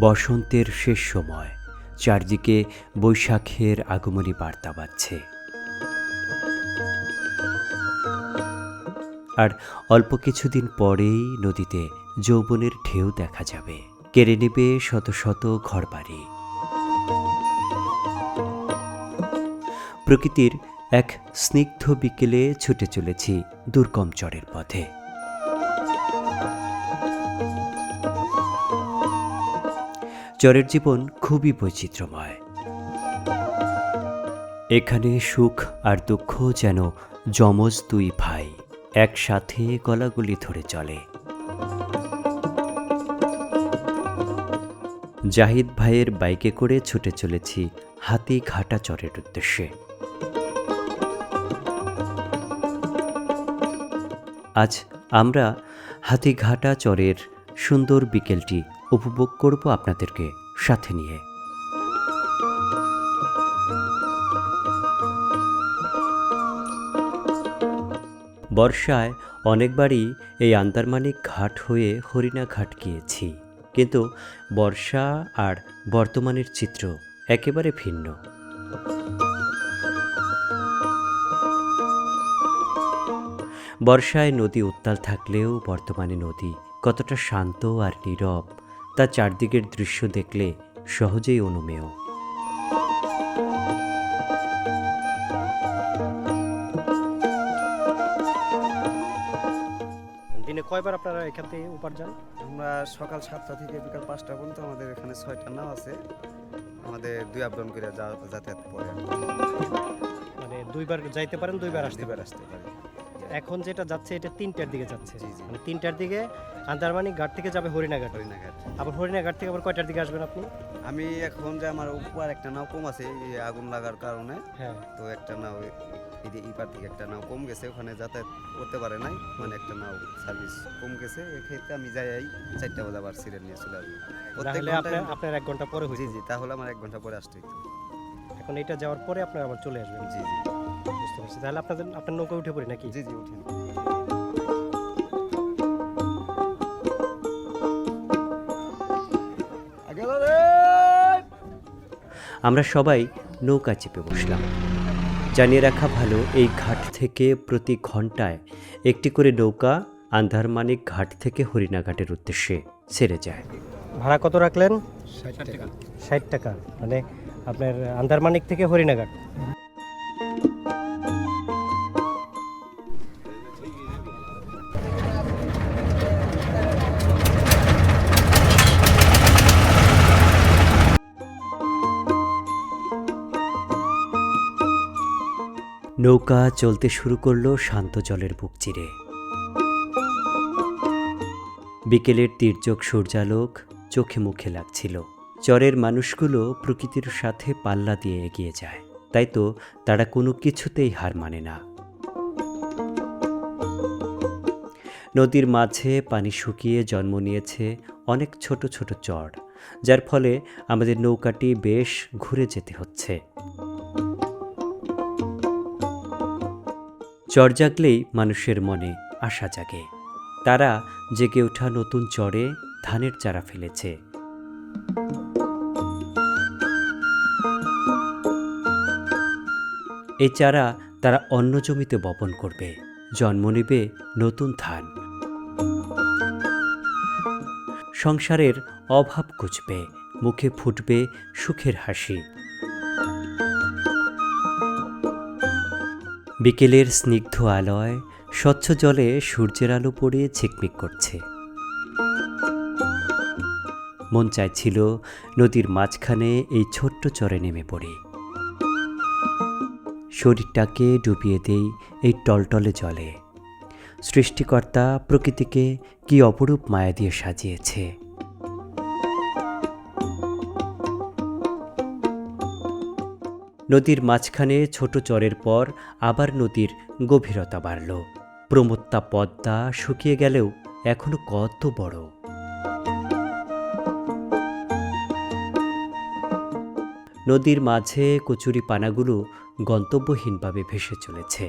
বসন্তের শেষ সময়, চারদিকে বৈশাখের আগমনী বার্তা বাজছে। আর অল্প কিছুদিন পরেই নদীতে যৌবনের ঢেউ দেখা যাবে, কেড়ে নেবে শত শত ঘরবাড়ি। প্রকৃতির এক স্নিগ্ধ বিকেলে ছুটে চলেছি দুর্গম চরের পথে। চরের জীবন খুবই বৈচিত্র্যময়। এখানে সুখ আর দুঃখ যেন যমজ দুই ভাই, একসাথে গলাগলি ধরে চলে। জাহিদ ভাইয়ের বাইকে করে ছুটে চলেছি হাতিঘাটা চরের উদ্দেশ্যে। আজ আমরা হাতিঘাটা চরের সুন্দর বিকেলটি উপভোগ করব আপনাদেরকে সাথে নিয়ে। বর্ষায় অনেকবারই এই আন্দারমানিক ঘাট হয়ে হরিণাঘাট গিয়েছি, কিন্তু বর্ষা আর বর্তমানের চিত্র একেবারে ভিন্ন। বর্ষায় নদী উত্তাল থাকলেও বর্তমানে নদী কতটা শান্ত আর নীরব তা চারদিকের দৃশ্য দেখলে সহজেই অনুমেয়। দিনে কয়বার আপনারা এখান থেকে উপার যান? আমরা সকাল 7টা থেকে বিকাল 5টা পর্যন্ত আমাদের এখানে 6টা নাও আছে। আমাদের 2 আপ ডাউন করে যাতায়াত করে, মানে দুইবার যাইতে পারেন, দুইবার আসতে পারেন। আসতে পারি। এখন যেটা যাচ্ছে এটা 3টার দিকে যাচ্ছে। জি, জি। মানে 3টার দিকে আন্দারমানিক ঘাট থেকে যাবে হরিণাঘাট। হরিণাঘাট। আবার হরিণাঘাট থেকে আবার কয়টার দিকে আসবেন আপনি? আমি এখন যে আমার উপর একটা নাও কম আছে এই আগুন লাগার কারণে, হ্যাঁ, তো একটা নাও ইপার থেকে একটা নাও কম গেছে, ওখানে যাতায়াত করতে পারে নাই, মানে একটা নাও সার্ভিস কম গেছে। এক্ষেত্রে আমি যাই 4টা বাজে আবার সিরিয়াল নিয়ে চলে আসবো। তাহলে আপনার 1 ঘন্টা পরে জি হইছে। জি, তাহলে আমার 1 ঘন্টা পরে আসতে হইতো। এখন এটা যাওয়ার পরে আপনারা আবার চলে আসবেন। জি জি বুঝতে পারছি। তাহলে আপনার নৌকা উঠে পড়ি নাকি? জি জি, উঠেন। আমরা সবাই নৌকা চেপে বসলাম। জানিয়ে রাখা ভালো, এই ঘাট থেকে প্রতি ঘন্টায় একটি করে নৌকা আন্দারমানিক ঘাট থেকে হরিণাঘাটের উদ্দেশ্যে ছেড়ে যায়। ভাড়া কত রাখলেন? 60 টাকা। 60 টাকা, মানে আপনার আন্দারমানিক থেকে হরিণাঘাট। নৌকা চলতে শুরু করলো শান্ত জলের বুক চিরে। বিকেলের তির্যক সূর্যালোক চোখে মুখে লাগছিল। চরের মানুষগুলো প্রকৃতির সাথে পাল্লা দিয়ে এগিয়ে যায়, তাই তো তারা কোনো কিছুতেই হার মানে না। নদীর মাঝে পানি শুকিয়ে জন্ম নিয়েছে অনেক ছোট ছোট চর, যার ফলে আমাদের নৌকাটি বেশ ঘুরে যেতে হচ্ছে। চর জাগলেই মানুষের মনে আশা জাগে। তারা জেগে ওঠা নতুন চরে ধানের চারা ফেলেছে। এই চারা তারা অন্য জমিতে বপন করবে, জন্ম নেবে নতুন ধান। সংসারের অভাব ঘুচবে, মুখে ফুটবে সুখের হাসি। বিকেলের স্নিগ্ধ আলোয় স্বচ্ছ জলে সূর্যের আলো পড়ে ঝিকমিক করছে। মন চাইছিল নদীর মাঝখানে এই ছোট্ট চরে নেমে পড়ি, শরীরটাকে ডুবিয়ে দেই এই টলটলে জলে। সৃষ্টিকর্তা প্রকৃতিকে কি অপরূপ মায়া দিয়ে সাজিয়েছে। নদীর মাঝখানে ছোট চরের পর আবার নদীর গভীরতা বাড়ল। প্রমত্তা পদ্মা শুকিয়ে গেলেও এখনো কত বড়। নদীর মাঝে কচুরি পানাগুলো গন্তব্যহীনভাবে ভেসে চলেছে।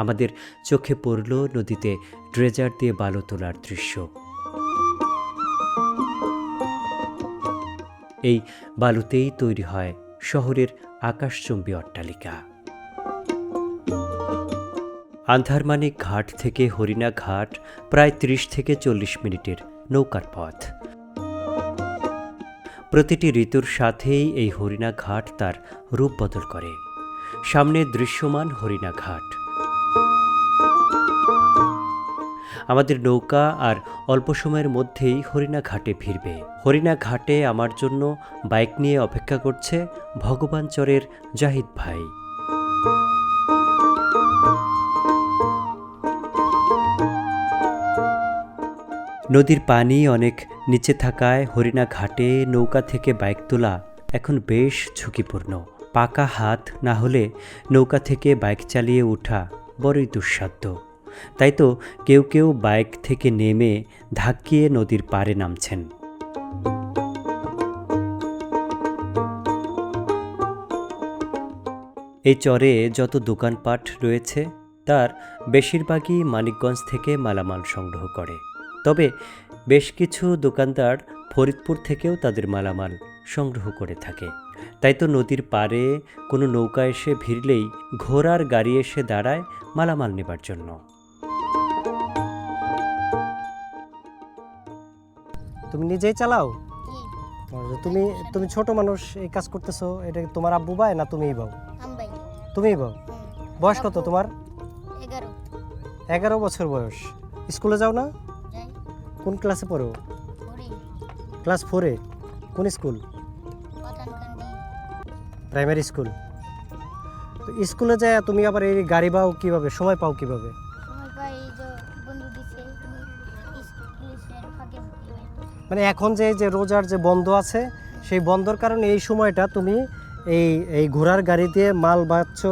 আমাদের চোখে পড়ল নদীতে ড্রেজার দিয়ে বালু তোলার দৃশ্য। এই বালুতেই তৈরি হয় শহরের আকাশচুম্বী অট্টালিকা। আন্ধারমানিক ঘাট থেকে হরিণা ঘাট প্রায় 30 থেকে 40 মিনিটের নৌকার পথ। প্রতিটি ঋতুর সাথেই এই হরিণা ঘাট তার রূপ বদল করে। সামনে দৃশ্যমান হরিণা ঘাট। আমাদের নৌকা আর অল্প সময়ের মধ্যেই হরিণা ঘাটে ভিড়বে। হরিণা ঘাটে আমার জন্য বাইক নিয়ে অপেক্ষা করছে ভগবানচরের জাহিদ ভাই। নদীর পানি অনেক নিচে থাকায় হরিণা ঘাটে নৌকা থেকে বাইক তোলা এখন বেশ ঝুঁকিপূর্ণ। পাকা হাত না হলে নৌকা থেকে বাইক চালিয়ে ওঠা বড়ই দুঃসাধ্য। তাই তো কেউ কেউ বাইক থেকে নেমে ধাক্কিয়ে নদীর পাড়ে নামছেন। এই চরে যত দোকানপাট রয়েছে তার বেশিরভাগই মানিকগঞ্জ থেকে মালামাল সংগ্রহ করে। তবে বেশ কিছু দোকানদার ফরিদপুর থেকেও তাদের মালামাল সংগ্রহ করে থাকে। তাই তো নদীর পাড়ে কোনো নৌকা এসে ভিড়লেই ঘোড়ার গাড়ি এসে দাঁড়ায় মালামাল নেবার জন্য। তুমি নিজেই চালাও? জি, তুমি তুমি ছোট মানুষ এই কাজ করতেছো, এটা কি তোমার আব্বু ভাই না তুমিই বাও? আমবাই। তুমিই বাও। বয়স কত তোমার? 11 11 বছর বয়স। স্কুলে যাও না? যাই কোন ক্লাসে পড়ো? পড়ি ক্লাস 4-এ। কোন স্কুল? পাতানকান্দি। Primary school. তো স্কুলে যায় তুমি আবার এই গাড়ি বাও কিভাবে, সময় পাও কিভাবে? সময় পাই এই যে বন্ধু দিছে পুলিশের ফাঁকে ফাঁকে। মানে এখন যে যে রোজার যে বন্ধ আছে সেই বন্ধর কারণে এই সময়টা তুমি এই এই ঘোড়ার গাড়ি দিয়ে মাল বাচ্ছো,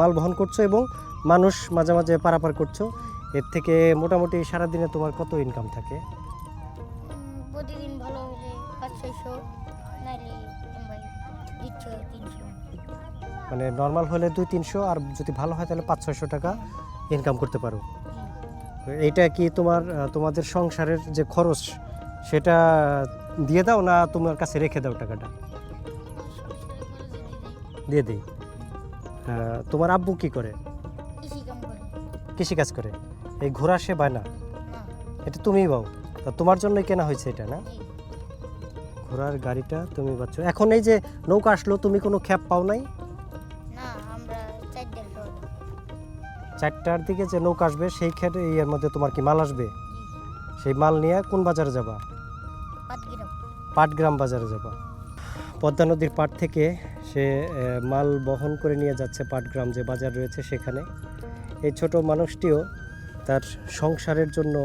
মাল বহন করছো এবং মানুষ মাঝে মাঝে পারাপার করছো। এর থেকে মোটামুটি সারাদিনে তোমার কত ইনকাম থাকে? প্রতিদিন ভালো হলে 500-600, নাইলে আমবাই দিচ্ছে 300। মানে নর্মাল হলে 200-300, আর যদি ভালো হয় তাহলে 500-600 টাকা ইনকাম করতে পারো। তো এইটা কি তোমাদের সংসারের যে খরচ সেটা দিয়ে দাও না তোমার কাছে রেখে দাও টাকাটা? দিয়ে দিই। তোমার আব্বু কি করে? কৃষি কাম করে। কৃষিকাজ করে। এই ঘোড়া সে বায় না? না, এটা তুমিই বাও? তা তোমার জন্যই কেনা হয়েছে এটা না? জি, ঘোড়ার গাড়িটা তুমি পাচ্ছ। এখন এই যে নৌকা আসলো, তুমি কোনো খ্যাপ পাও নাই? না, আমরা 4 শহর। 4টার দিকে যে নৌকা আসবে সেই ক্ষেত্রে এর মধ্যে তোমার কি মাল আসবে? জি, সেই মাল নিয়ে কোন বাজারে যাবা? পাটগ্রাম। পাটগ্রাম বাজারে যাবা। পদ্মা নদীর পাট থেকে সে মাল বহন করে নিয়ে যাচ্ছে পাটগ্রাম যে বাজার রয়েছে সেখানে। এই ছোট মানুষটিও তার সংসারের জন্য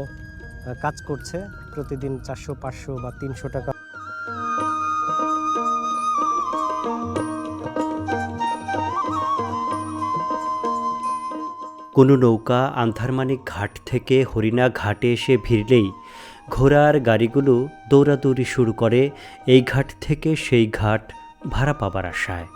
কাজ করছে, প্রতিদিন 400-500 বা 300 টাকা। কোনো নৌকা আন্ধারমানিক ঘাট থেকে হরিণা ঘাটে এসে ভিড়লেই ঘোড়ার গাড়িগুলো দৌড়াদৌড়ি শুরু করে এই ঘাট থেকে সেই ঘাট ভাড়া পাবার আশায়।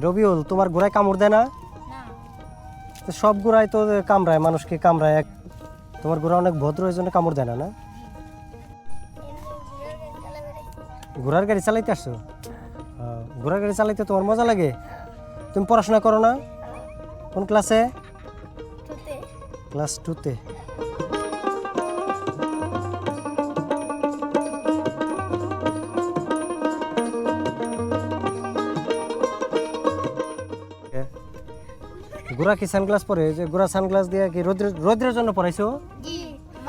রবিউল, তোমার ঘোড়ায় কামড় দেয় না? না, তো সব ঘোড়ায় তো কামড়ায়, মানুষকে কামড়ায়। তোমার ঘোড়া অনেক ভদ্র, এই জন্য কামড় দেয় না? না, ঘোড়ার গাড়ি চালাইতে আসছো? ঘোড়ার গাড়ি চালাইতে তোমার মজা লাগে? তুমি পড়াশোনা করো না? কোন ক্লাসে? ক্লাস 2-তে। ঘোড়া কি সানগ্লাস পরে? যে ঘোড়া সানগ্লাস দিয়ে কি রোদ্রের জন্য পরাইছো? জি,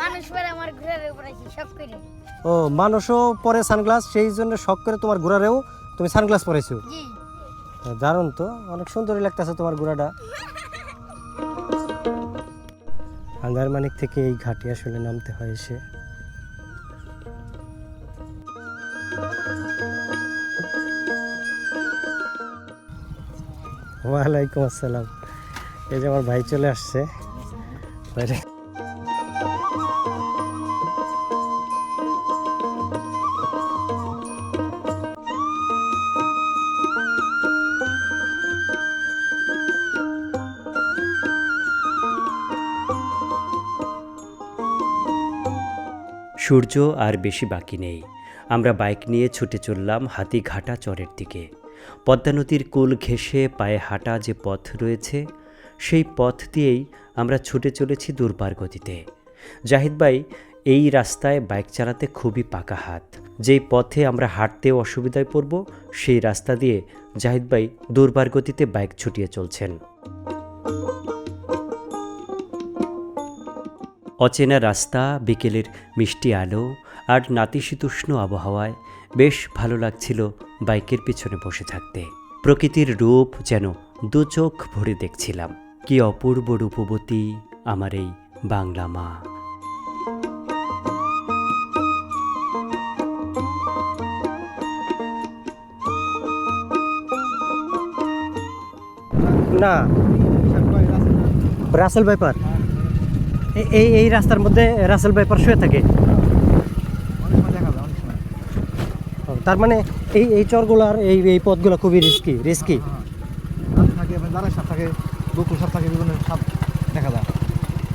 মানুষ পরে আমার ঘুরে উপরে সব করে। ও, মানুষও পরে সানগ্লাস, সেই জন্য শখ করে তোমার ঘোড়ারেও তুমি সানগ্লাস পরাইছো। জি, দারুণ তো, অনেক সুন্দরই লাগতেছে তোমার ঘোড়াটা। আন্দারমানিক থেকে এই ঘাটে আসলে নামতে হয় এসে। ওয়ালাইকুম আসসালাম। এই যে আমার ভাই চলে আসছে। বাইরে। সূর্য আর বেশি বাকি নেই। আমরা বাইক নিয়ে ছুটে চললাম হাতিঘাটা চরের দিকে। পদ্মা নদীর কুল ঘেঁষে পায়ে হাঁটা যে পথ রয়েছে, সেই পথ দিয়েই আমরা ছুটে চলেছি দুর্বার গতিতে। জাহিদ ভাই এই রাস্তায় বাইক চালাতে খুবই পাকা হাত। যেই পথে আমরা হাঁটতেও অসুবিধায় পড়ব, সেই রাস্তা দিয়ে জাহিদ ভাই দুর্বার গতিতে বাইক ছুটিয়ে চলছেন। অচেনা রাস্তা, বিকেলের মিষ্টি আলো আর নাতিশীতোষ্ণ আবহাওয়ায় বেশ ভালো লাগছিল বাইকের পিছনে বসে থাকতে। প্রকৃতির রূপ যেন দু চোখ ভরে দেখছিলাম। কি অপূর্ব রূপবতী আমার এই বাংলা মা। না, রাসেল ভাইপার এই রাস্তার মধ্যে রাসেল ভাইপার শুয়ে থাকে। ও, তার মানে এই চরগুলার এই পথগুলো খুবই রিস্কি। দাঁড়ায় সাপ থাকে, বকুল সাপ থাকে, বিভিন্ন সাপ দেখা যায়,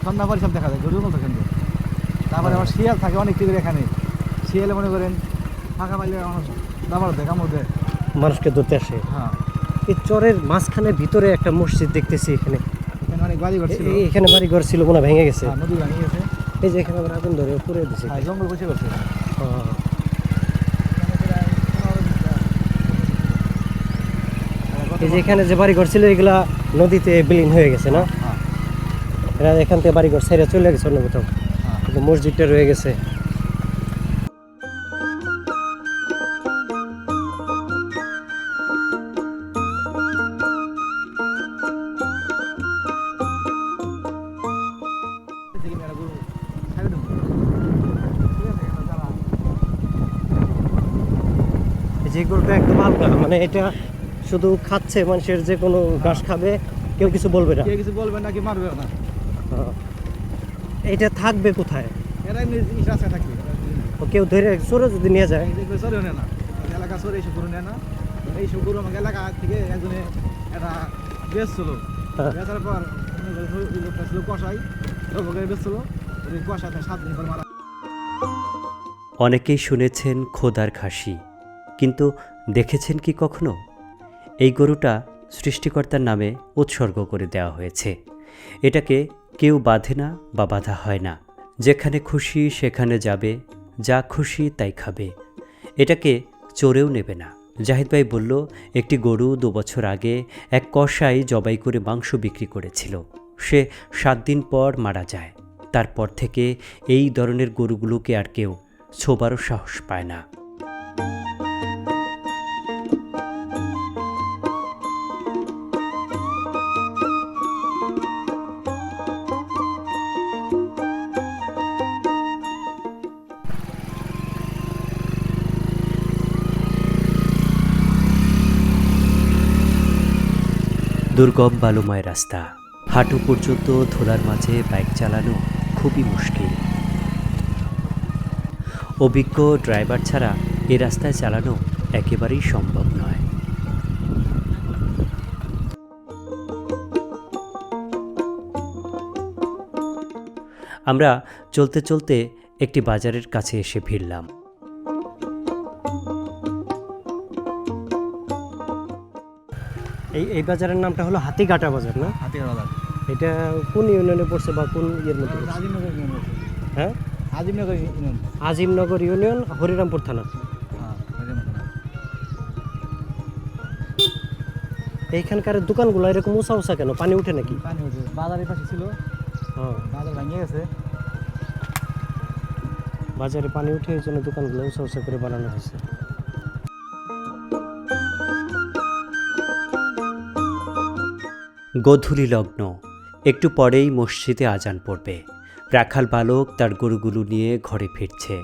সন্ধ্যাবাড়ি সাপ দেখা যায়, গরুর মতো কিন্তু। তারপরে আবার শিয়াল থাকে অনেক টিকের এখানে। শিয়ালে মনে করেন ফাঁকা পাইলে মানুষ দাবার দেয়, কামড় দেয়, মানুষকে ধরতে আসে। হ্যাঁ, এই চরের মাঝখানে ভিতরে একটা মসজিদ দেখতেছি এখানে। এখানে অনেক বাড়ি ঘর ছিল, এখানে বাড়ি ঘর ছিল, মনে হয় ভেঙে গেছে। নদী ভাঙিয়ে গেছে, এই যে এখানে আবার আগুন ধরে পুড়ে দিছে। জঙ্গল বসে করছে। এই যে এখানে যে বাড়ি ঘর ছিল এগুলা নদীতে বিলীন হয়ে গেছে না? হ্যাঁ, এরা এখান থেকে বাড়ি ঘর ছেড়ে চলে গেছে অন্য কোথাও, হ্যাঁ। কিন্তু মসজিদটা রয়ে গেছে। এই যে গরুটা একদম হালকা, মানে এটা শুধু খাচ্ছে, মানুষের যে কোনো ঘাস খাবে, কেউ কিছু বলবে না। কেউ কিছু বলবে নাকি মারবে না। এটা থাকবে কোথায়? এরা এমনি রাস্তায় থাকবে, ও কেউ ধরে চোরে যদি নিয়ে যায়? চোরে নেয় না, এলাকা চোরে এইসব গরু নেয় না। এইসব গরু আমাকে এলাকা থেকে একজনে একটা বেচছিল, হ্যাঁ। বেচার পর লোকটা ছিল কষাই, লোকের বেচছিল, ওই কষাতে 7 দিন পর মারা। অনেকেই শুনেছেন খোদার খাসি, কিন্তু দেখেছেন কি কখনো? এই গরুটা সৃষ্টিকর্তার নামে উৎসর্গ করে দেওয়া হয়েছে। এটাকে কেউ বাঁধে না বা বাঁধা হয় না। যেখানে খুশি সেখানে যাবে, যা খুশি তাই খাবে। এটাকে চোরেও নেবে না। জাহিদ ভাই বলল, একটি গরু 2 বছর আগে এক কসাই জবাই করে মাংস বিক্রি করেছিল। সে 7 দিন পর মারা যায়। তারপর থেকে এই ধরনের গরুগুলোকে আর কেউ ছোবারও সাহস পায় না। দুর্গম বালুময় রাস্তা, হাঁটু পর্যন্ত ধুলার মাঝে বাইক চালানো খুবই মুশকিল। অভিজ্ঞ ড্রাইভার ছাড়া এ রাস্তায় চালানো একেবারেই সম্ভব নয়। আমরা চলতে চলতে একটি বাজারের কাছে এসে ভিড়লাম। এই বাজারের নামটা হলো হাতিঘাটা বাজার না? হাতির বাজার। এটা কোন ইউনিয়নে পড়ছে বা কোন ইয়ের মধ্যে পড়ছে? আজিমনগর ইউনিয়ন বলছে। হ্যাঁ, আজিমনগর ইউনিয়ন। আজিমনগর ইউনিয়ন, হরিরামপুর থানা। হ্যাঁ, আজিমনগর। এইখানকার দোকানগুলো এরকম উঁচা উঁচা কেন? পানি উঠে নাকি? পানি হচ্ছে, বাজারের পাশে ছিল, হ্যাঁ, বাজার ভেঙে গেছে। বাজারে পানি উঠে এই জন্য দোকানগুলো উঁচা উঁচা করে বানানো হয়েছে। গোধূলি লগ্ন, একটু পরেই মসজিদে আজান পড়বে। রাখাল বালক তার গরুগুলো নিয়ে ঘরে ফিরছে।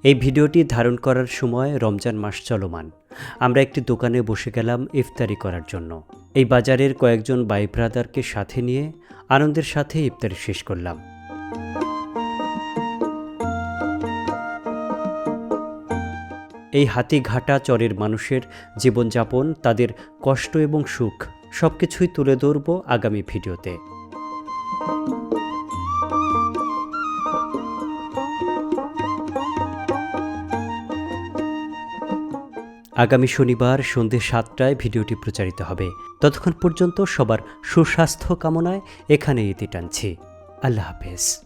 এই ভিডিওটি ধারণ করার সময় রমজান মাস চলমান। আমরা একটি দোকানে বসে গেলাম ইফতারি করার জন্য। এই বাজারের কয়েকজন ভাই ব্রাদারকে সাথে নিয়ে আনন্দের সাথে ইফতারি শেষ করলাম। এই হাতিঘাটা চরের মানুষের জীবনযাপন, তাদের কষ্ট এবং সুখ সবকিছুই তুলে ধরব আগামী ভিডিওতে। আগামী শনিবার সন্ধ্যে 7টায় ভিডিওটি প্রচারিত হবে। ততক্ষণ পর্যন্ত সবার সুস্বাস্থ্য কামনায় এখানে ইতি টানছি। আল্লাহ হাফেজ।